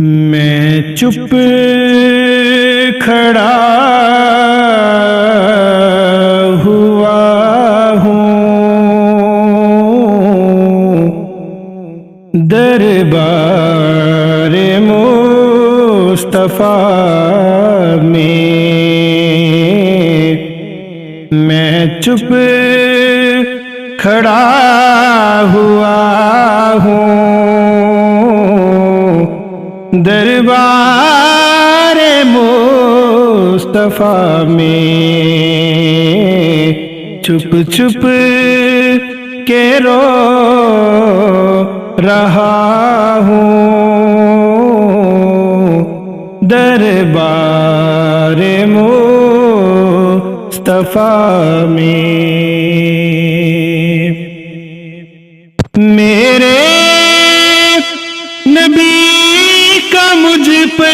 میں چپ کھڑا ہوا ہوں دربار مصطفیٰ میں چپ کھڑا ہوا ہوں دربار مصطفیٰ میں چھپ چھپ کے رو رہا ہوں دربار مصطفیٰ میں میرے نبی کا مجھ پہ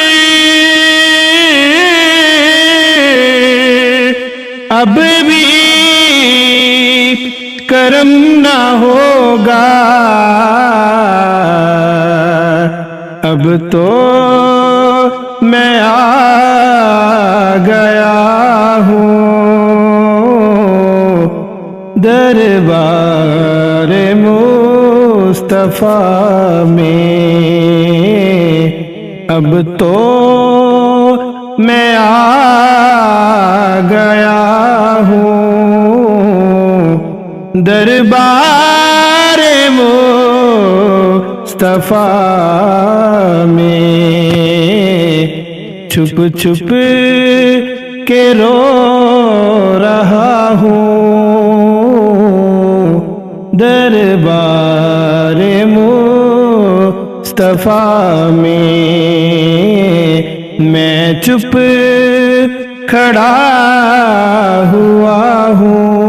اب بھی کرم نہ ہوگا، اب تو میں آ گیا ہوں دربار مصطفیٰ میں، اب تو میں آ گیا ہوں دربار مصطفیٰ میں چھپ چھپ کے رو رہا ہوں دربار مصطفیٰ میں چپ کھڑا ہوا ہوں